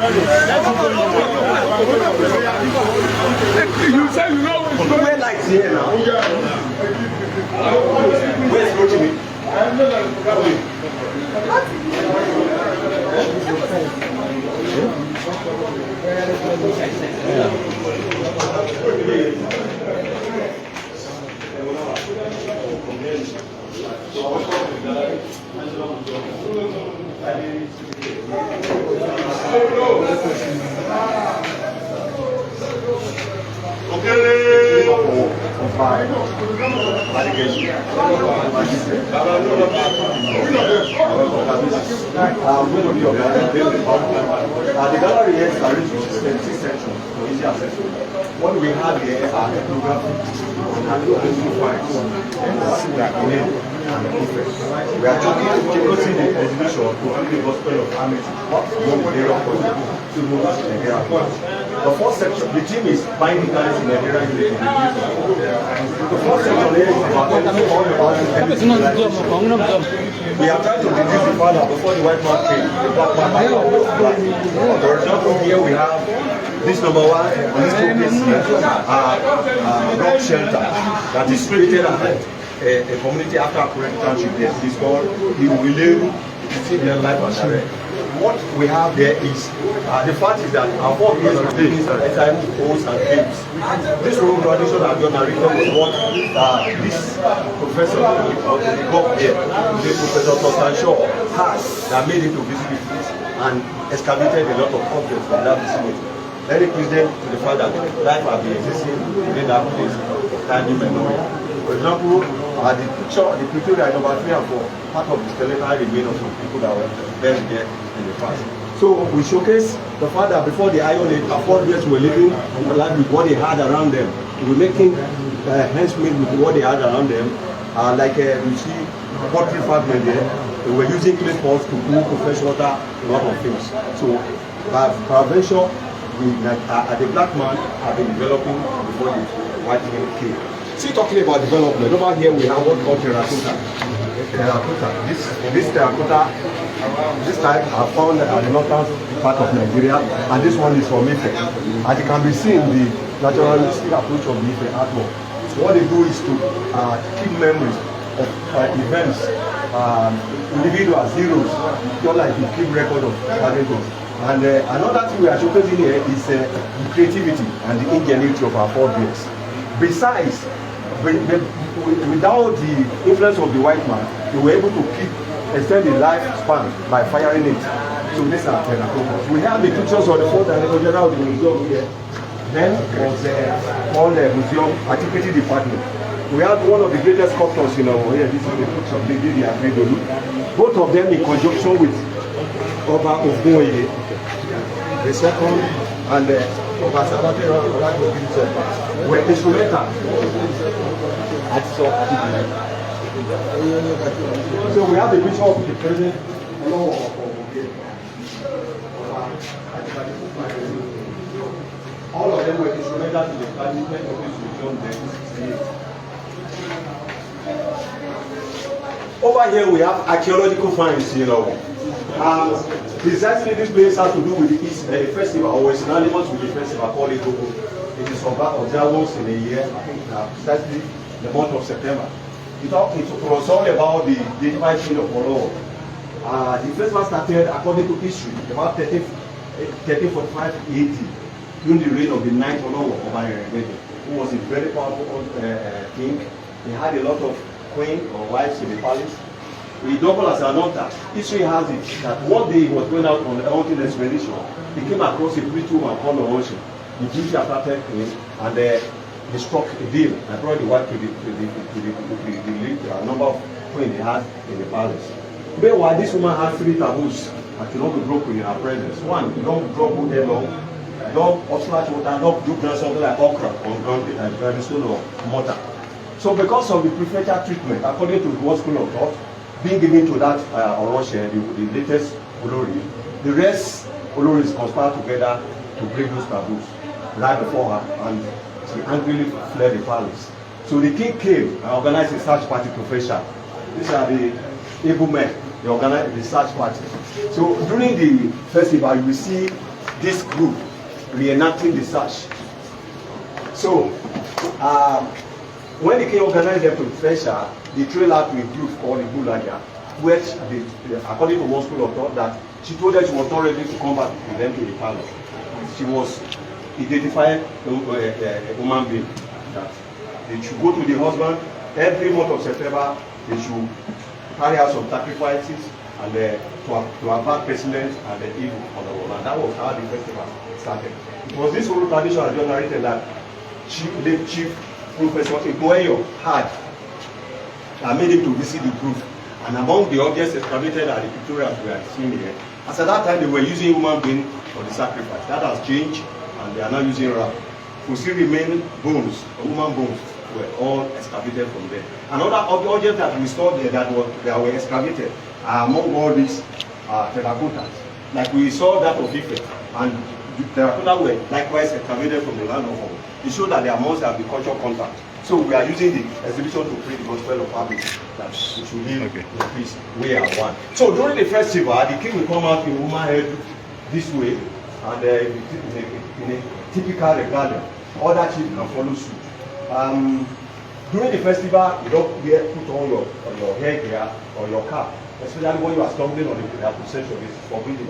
You say you know where lights here now? Where's Rotimi? The gallery here is arranged in 76 sections for easy access. What we have here are ethnography and files. We are talking the exhibition to the gospel of Amity. The first section, the team is binding guys in Nigeria. The first section here is about we are trying to reduce the father before the white man came. The black man. For example, here we have this number one on this place rock shelter that is created as a community after Coronation township. It is called Iwere. See their life and share. What we have there is the fact is that our forebears are things at time hosts and games. This role tradition I've done narrated was what this professor got here, the Professor Tostan Shaw has that made it to visit the place and excavated a lot of objects from that vicinity. Very present to the fact that life has been existing within that place for time immemorial. For example, the picture that number 3 and 4, part of the skeletal remains of some people that were buried there in the past. So we showcase the fact that before the Iron Age, our forebears were living with what they had around them. They were making hands made with what they had around them. Like you see pottery fragment there. They were using clay pots to cool, to fresh water, a lot of things. So by prevention, the black man have been developing before the white man came. Still talking about development, over here we have what called terracotta. This terracotta, this type are found at the northern part of Nigeria, and this one is from Ife. As you can be seen, the naturalistic approach of the Ife artwork. So what they do is to keep memories of events, individuals, heroes, just like you keep record of characters. And another thing we are showcasing here is the creativity and the ingenuity of our forebears. Besides, without the influence of the white man, they were able to extend the lifespan by firing it. So these are terracottas. We have the pictures of the fourth director general of the museum here. Then was called the Museum Antiquity Department. We have one of the greatest sculptors in our here. This is the picture of the Olu. Both of them in conjunction with Ogunoye, the second, and the were instrumental. So we have the picture of the president, Olowo of Owo. All of them were instrumental to the establishment of this museum. Over here we have archaeological finds, precisely this place has to do with the festival, or it's synonymous with the festival called Olowo. It is observed once in a year, I think precisely the month of September. It was all about the divine king of Olowo. The festival started, according to history, about 1345 AD, during the reign of the ninth Olowo of Iwere, who was a very powerful king. He had a lot of queens or wives in the palace. He doubled as an hunter. History has it that one day he was going out on a hunting expedition. He came across a pretty woman called Owo. The British attracted him, and they struck a deal and brought the wife to the number of queens he had in the palace. Meanwhile, this woman had 3 taboos that could not be broken in her presence. One, you don't drop wood headlong, don't obstruct water, don't do something like okra on ground stone or mortar. So because of the preferential treatment, according to the school of thought, being given to that Oroshe, the latest Olori, the rest Oloris conspired together to break those taboos right before her, and she angrily fled the palace. So the king came and organized a search party to fetch her. These are the able men. They organized the search party. So during the festival, you will see this group reenacting the sash. So, when the king organized them to fetch her, they trailed out to a group called the Bulaga, which, according to one school of thought, that she told them she was not ready to come back with them to the palace. She was identified a human being that they should go to the husband every month of September. They should carry out some sacrifices and to avert pestilence and the evil on the world. And that was how the festival started. It was this old tradition as narrated that the chief Professor Ogunoye had that made him to visit the group. And among the objects excavated at the Imperial we are seeing here, as at that time they were using human being for the sacrifice. That has changed, and they are now using ram. We still remain bones, human bones, were all excavated from there. Another object that we saw there that were excavated are among all these terracottas. Like we saw that of Ife, and the terracotta were likewise excavated from the land of Owo. It showed that there must have been cultural contact. So we are using the exhibition to create the gospel of happiness that we should live in peace. We are one. So during the festival, the king will come out in woman head this way, and in a typical regalia. Other chiefs can follow suit. During the festival, you don't put on your hair gear or your cap, especially when you are stumbling on the procession. It's forbidden.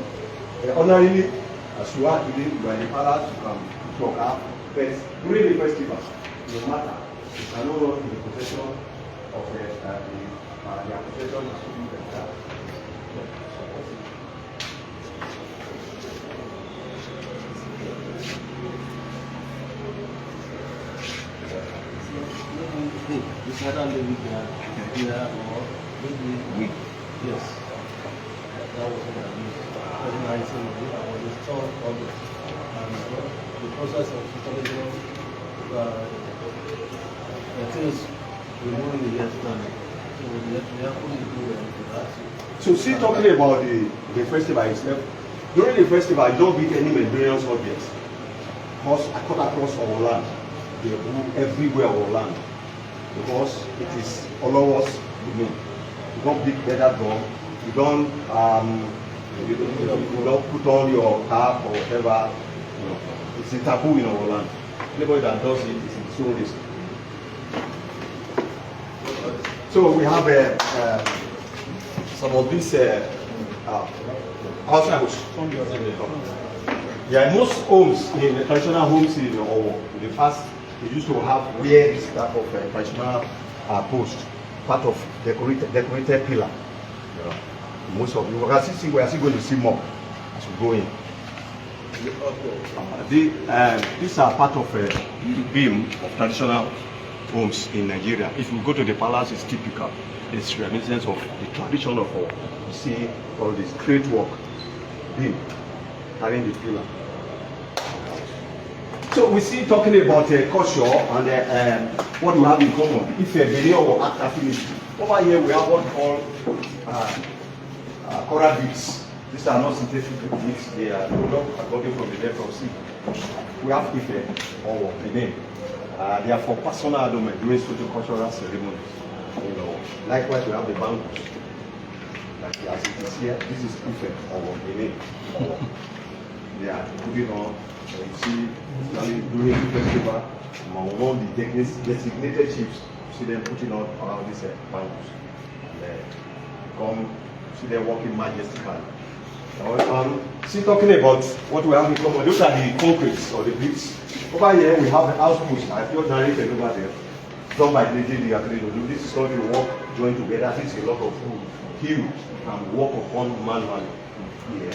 Ordinarily, as you are today, you are in the palace, you can put your cap. But during the festival, no matter, you cannot run in the possession of the possession of students like that. It's either maybe here or maybe yes. That was what I used. 2019, I was installed on it. And the process of installation, the things removing the years done. So we have to do that. So still talking about the festival itself, during the festival you don't beat any Nigerian subjects. Because I cut across our land, they move everywhere our land. Because it is Olowo's domain. You don't beat better drum, you don't put on your cap or whatever. You know, it's a taboo in our land. Anybody that does it is in its own risk. So we have some of these outside. Yeah, most homes, in the traditional homes in the past, they used to have where this type of traditional post, part of decorated pillar. You know, most of you, we are still going to see more as we go in. These are part of a beam of traditional homes in Nigeria. If you go to the palace, it's typical. It's reminiscence of the tradition of Owo. You see all this great work, beam, carrying the pillar. So we see talking about culture and what we have in common. If a video or act affinity. Over here we have what we call coral beads. These are not synthetic beads, they are according from the depth of sea. We have Ife or Benin. They are for personal adornment during socio-cultural ceremonies. You know, likewise we have the bangles. Like as it is here, this is Ife or Benin. They are putting on. You see, during the festival, among the designated chiefs, you see them putting on around these bangles. And come see them walking majestically. See, talking about what we have in common, those are the concretes or the bricks. Over here we have the house post, I feel narrated over there, done by Gbadegesin Akérèdọ́lù. This is called the work joined together. This is a lot of hill and work upon manually here.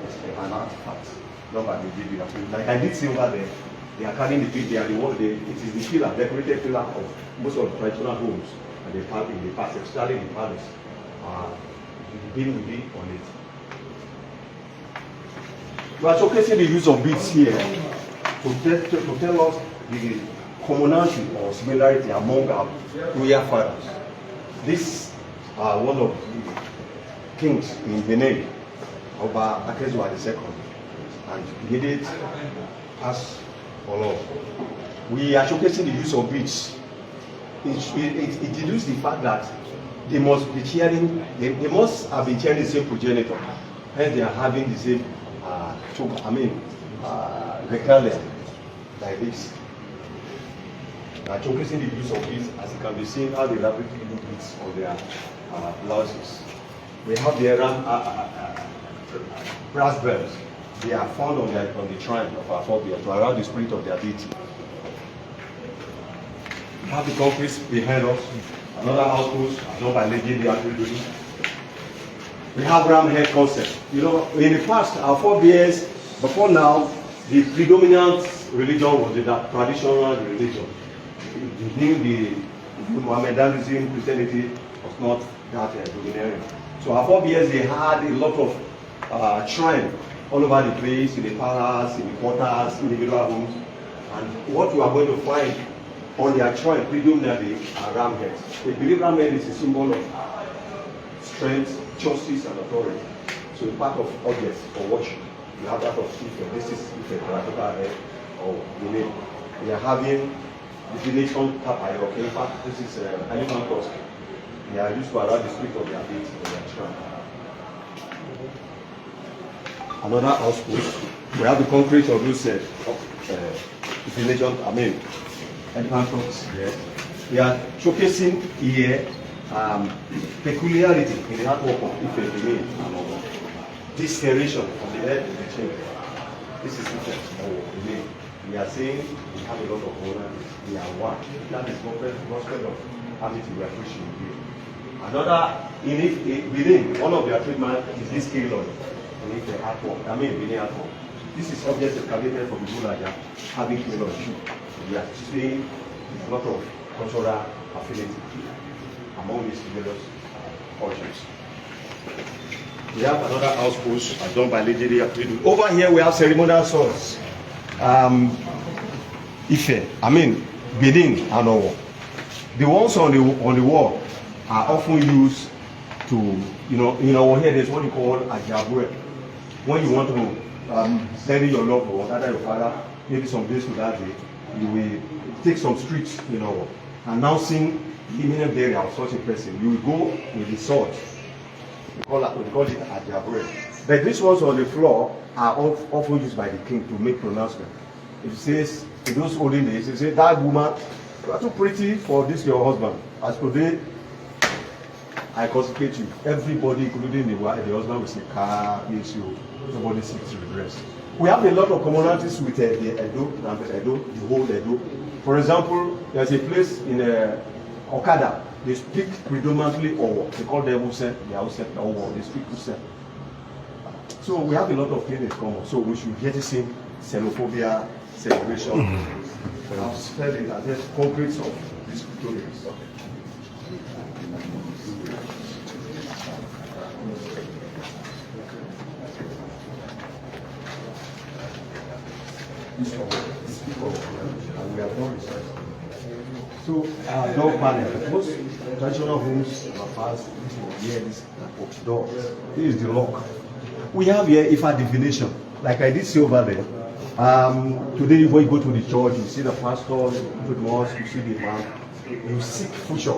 It's an artifact done by Gbadegesin Akérèdọ́lù. Like I did see over there, they are carrying the big, it is the pillar, decorated pillar of most of the traditional homes and in the past, especially in the palace. The beam will be on it. We are showcasing the use of beads here to tell us the commonality or similarity among our royal fathers. This one of the kings in Benin, Oba Atuwatse II, and he did it as Olowo. We are showcasing the use of beads. It deduces the fact that they must be sharing, they must have been sharing the same progenitor, hence they are having the same regalia like this. Showcasing the use of it, as you can be seen how they elaborately do it on their blouses. We have the brass bells. They are found on the shrine of our forebears to arouse the spirit of their deity. We have the concrete behind us. Another house post done by Lady Iwere. We have ram head concept. You know, in the past, our forebears, before now, the predominant religion was the traditional religion. The Mohammedanism, Christianity was not that dominant. So our forebears, they had a lot of shrine all over the place, in the palace, in the quarters, individual homes. And what we are going to find on their shrine predominantly are ram heads. They believe ram head is a symbol of strength, justice, and authority. So in part of objects for worship, we have that of Ife. This is Ife, Terracotta head, or the name. We are having divination Kapayo. In fact, this is elephant tusk. They are used to arouse the spirit of their deity in their shrine. Another house post. We have the concrete of those divination, elephant tusks. Yes. We are showcasing here peculiarity in the artwork of Ife, the name, and this serration of the head of the chain. This is Ife, the name. We are saying we have a lot of owners. We are one. That is gospel of amity we are preaching here. Another, within one of their treatment is this keylog. In the artwork, within artwork. This is objects excavated from the Bulaja having keylog. We are saying a lot of cultural affinity among these various cultures. We have another house post done by Lady Iwere. Over here we have ceremonial swords. Ife, Benin and Owo. The ones on the wall are often used to, in our head there's what you call Ajibade. When you want to bury your loved one, either your father, maybe some days to that day, you will take some streets, announcing the imminent burial of such a person. You will go with the sword. We call it Ajibade. But these ones on the floor are often used by the king to make pronouncement. It says, in those olden days, it says, that woman, you are too pretty for this your husband. As today, I consecrate you. Everybody, including the husband, will say, car means you. Nobody seeks to regress. We have a lot of commonalities with the Edo, the whole Edo. For example, there's a place in Okada. They speak predominantly Owo. They call them Use, they are Use, Owo. They speak Use. So we have a lot of things in common. So we should get the same xenophobia celebration. I've spelled it as concrete of these pictorials. And we have done research. So door panel. Most traditional homes in our past, this door. This is the lock. We have here Ifa divination. Like I did see over there. Today when you go to the church, you see the pastor, you go to the mosque, you see the imam, you seek future.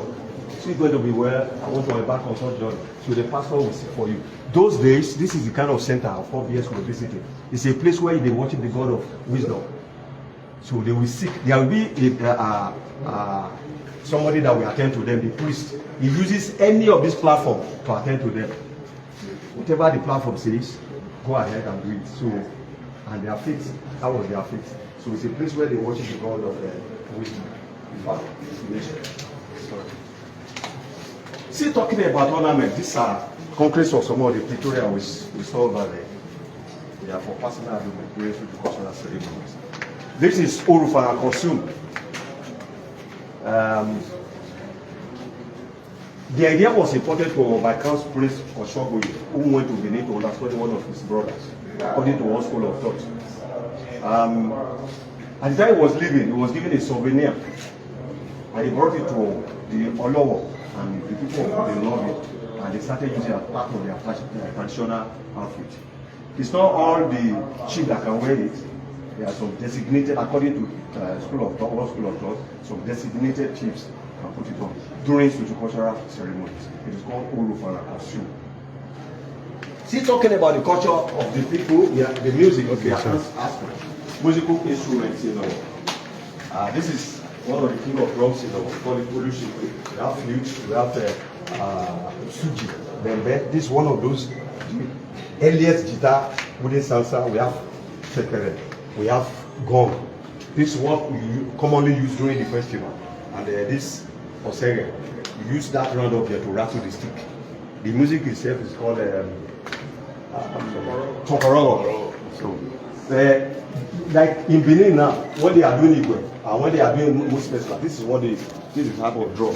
So it's going to be well, I want to go back on such journey. So the pastor will seek for you. Those days, this is the kind of center our forebears will visit. It's a place where they worship the God of wisdom. So they will seek, there will be somebody that will attend to them, the priest. He uses any of this platform to attend to them. Whatever the platform says, go ahead and do it. So, and their faith, that was their faith. So it's a place where they worship the God of wisdom. See, talking about ornament, these are concrete of some of the pictorial we saw over there. They are for personal going through the cultural ceremonies. This is Orufa and Kosum. The idea was imported by Count Prince Oshogoye, who went to Benin to understudy one of his brothers, according to one school of thought. At the time he was leaving, he was given a souvenir, and he brought it to the Olowo, and the people they loved it, and they started using it as part of their traditional outfit. It's not all the chiefs that can wear it. There are some designated, according to one school of thought, some designated chiefs can put it on during sociocultural ceremonies. It is called Olu of Warri. See, talking about the culture of the people, the music, okay, musical instruments, this is one of the king of drums, we call it Olu. We have flute, we have suji, bembe. This is one of those earliest guitar, wooden salsa. We have sekere, we have gong. This is what we commonly use during the festival. And this osere, we use that round up here to rattle the stick. The music itself is called Tokorogo. So, like in Benin now, when they are doing Igwe, and when they are doing most festivals, this is the type of drum.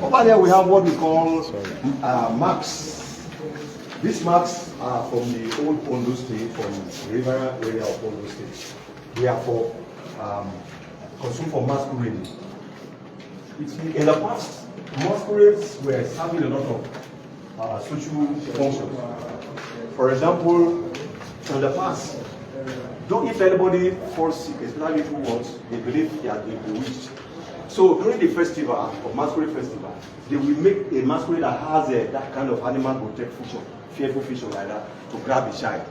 Over there we have what we call marks. These marks are from the old Ondo State, from the river area of Ondo State. They are for consumed for masquerading. In the past, masquerades were serving a lot of social functions. For example, in the past, if anybody falls sick, especially little ones, they believe they are bewitched. So during the festival, of masquerade festival, they will make a masquerade that has that kind of animal protect feature, fearful feature like that, to grab the child.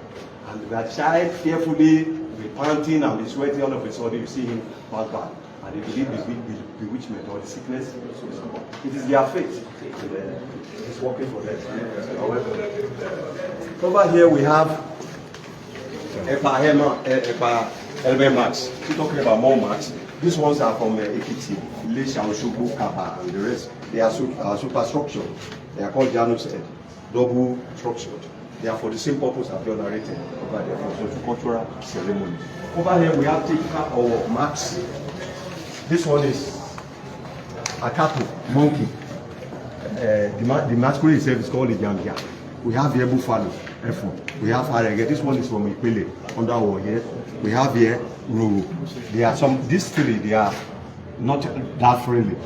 And the child fearfully will be panting and be sweating, all of a sudden you see him pass by. And they believe the bewitchment or the sickness. It is their faith. It's working for them. Over here we have Elbe mats. We're talking about more mats. These ones are from Ekiti, Ilesha, Osogbo, Kaba, and the rest. They are superstructured. They are called Janus head, double structured. They are for the same purpose as you narrated over there, for cultural ceremonies. Over here we have Tika or mats. This one is a cattle, monkey. The masquerade itself is called a Jambia. We have here buffalo, F1. We have Arege. This one is from Ipele, under our here. We have here Ruru. There are these three, they are not that friendly.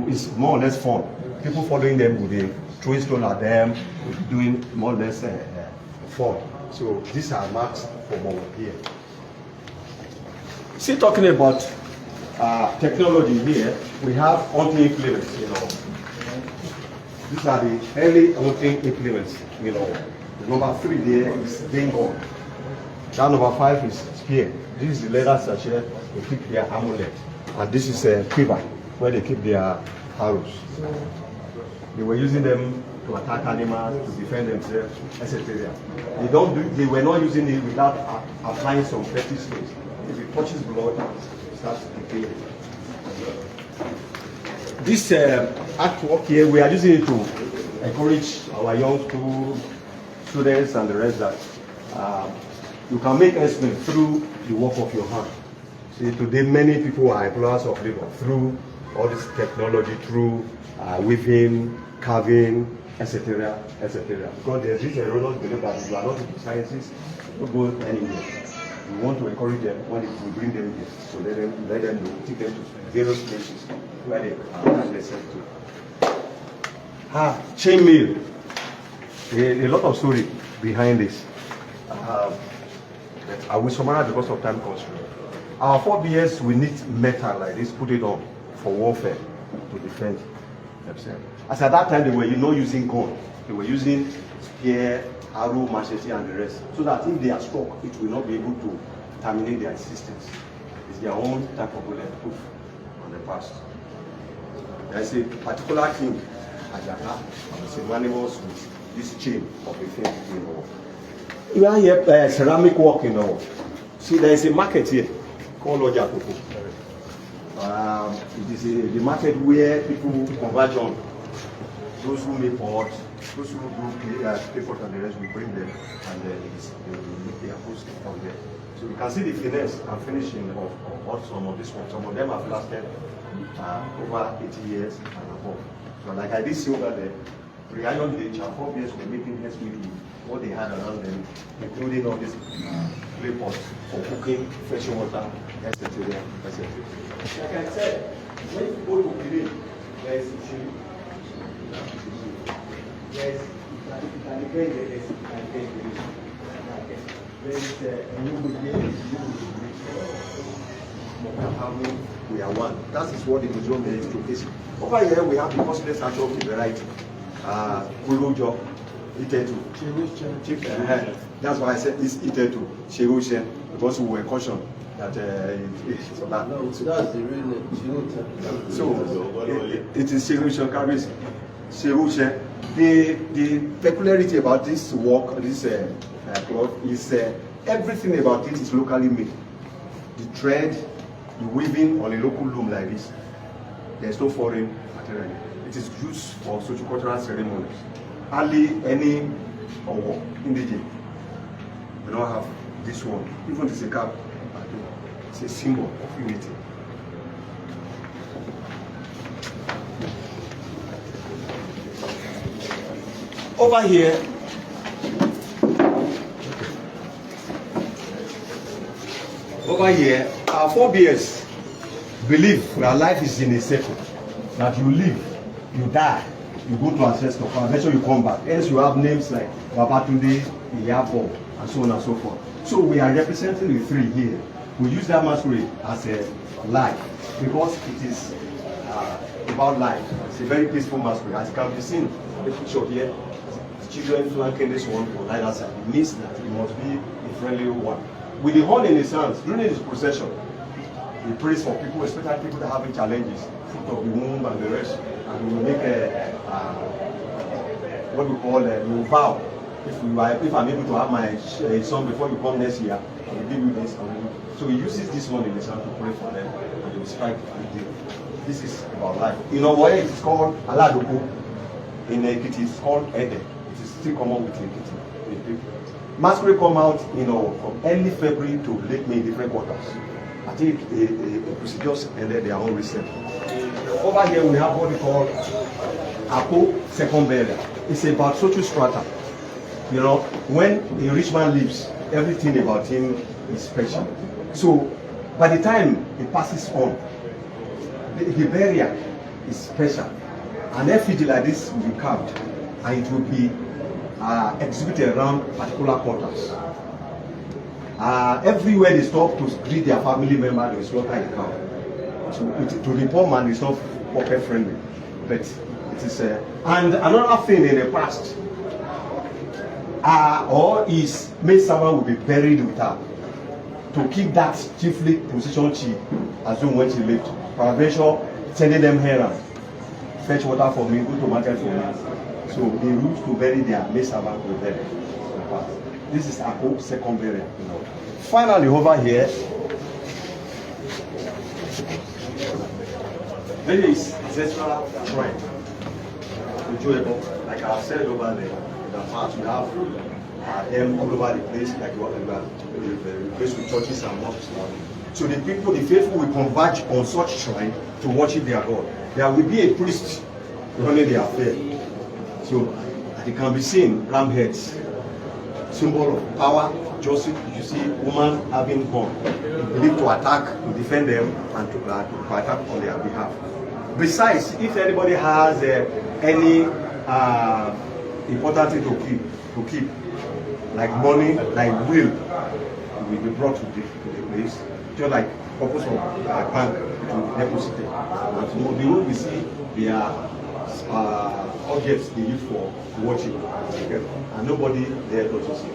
It's more or less fun. People following them will be throwing stone at them, doing more or less fun. So these are marks for more here. Still talking about technology here, we have hunting implements, These are the early hunting implements, The number 3 there is dingo. That number 5 is spear. This is the leather sachet they keep their amulet. And this is a quiver where they keep their arrows. They were using them to attack animals, to defend themselves, etc. They were not using it without applying some petty things. If it touches blood, it starts decaying. This artwork here, we are using it to encourage our young students and the rest that you can make estimate through the work of your hand. See, today many people are employers of labor through all this technology, through weaving, carving, etc., etc. Because there's this erroneous belief that if you are not into sciences, you don't go anywhere. We want to encourage them when we bring them here, so let them know, take them to various places where they can listen to. Chainmail. A lot of story behind this. I will summarize because of time constraint. Our forebears, we need metal like this, put it on for warfare to defend themselves. As at that time, they were not using gun. They were using spear, arrow, machete, and the rest. So that if they are struck, it will not be able to terminate their existence. It's their own type of bulletproof on the past. There is a particular king, Ajibade, and synonymous with this chain of a thing. You are here ceramic work, See, there is a market here called Ogiame Atuwatse. It is the market where people converge on. Those who make pots, those who do paper and the rest, we bring them, and they will make their post from there. So you can see the finesse and finishing of some of this one. Some of them have lasted over 80 years and above. So like I did see over there, pre-iron age, our forebears were making heads with what they had around them, including all these clay pots for cooking, fetching water, etc. Like I said, when you go to Benin, there is we are one. That is what the museum is to this. Over here we have the costly statue of the variety. Kulojo, Itetu. That's why I said it's Itetu, Shirushe, because we were cautioned that it's about. No, that's the real name. So it is Shirushe carries Shirushe. The peculiarity about this work, this cloth, is everything about it is locally made. The thread, the weaving on a local loom like this. There's no foreign material. It is used for socio-cultural ceremonies. Hardly any Owo indigene. We don't have this one. Even this cap, it's a symbol of unity. Over here, our forebears believe that life is in a circle. That you live, you die, you go to ancestor, eventually you come back. Hence you have names like Babatunde, Iyabo, and so on and so forth. So we are representing the three here. We use that masquerade as a life because it is about life. It's a very peaceful masquerade. As can be seen in the picture here, the children flanking this one on either side. It means that it must be a friendly one. With the horn in his hands, during this procession, he prays for people, especially people that are having challenges, fruit of the womb and the rest. And we will make what we call a vow. If I'm able to have my son before you come next year, I will give you this. So he uses this one in his hand to pray for them, and they will strike the deal. This is about life. In Owo, it is called Aladoko. In Ekiti, it's called Ede. It is still common with Ekiti. Masquerade come out, from early February to late May, different quarters. I think the procedures ended their own recently. Over here we have what we call Apo second burial. It's about social strata. When a rich man lives, everything about him is special. So by the time it passes on, the burial is special. An effigy like this will be carved, and it will be exhibited around particular quarters. Everywhere they stop to greet their family member, they slaughter a cow. To the poor man, it's not pocket friendly, but it is. And another thing in the past, or his maid servant will be buried with her to keep that chiefly position she assumed when she lived. Peradventure, sending them here, fetch water for me, go to market for me. So they used to bury their maid servant with them. This is Ako second burial. Finally, over here, there is ancestral shrine. Like I said over there, in the past we have them all over the place, like the place with churches and mosques. So the people, the faithful, will converge on such shrine to worship their God. There will be a priest running the affair. So it can be seen, ram heads, symbol of power. Joseph, you see, woman having horn, believed to attack, to defend them, and to attack on their behalf. Besides, if anybody has any important thing to keep, like money, like will be brought to the place, just like purpose of bank to deposit it. So the way we see, they are objects they use for watching, and nobody there touches it.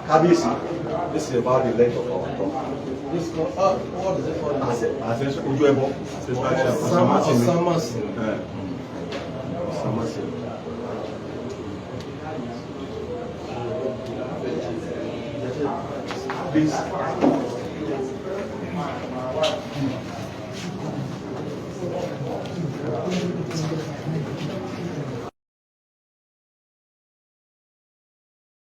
Kabisi, this is about the length of our talk. This what is it called? This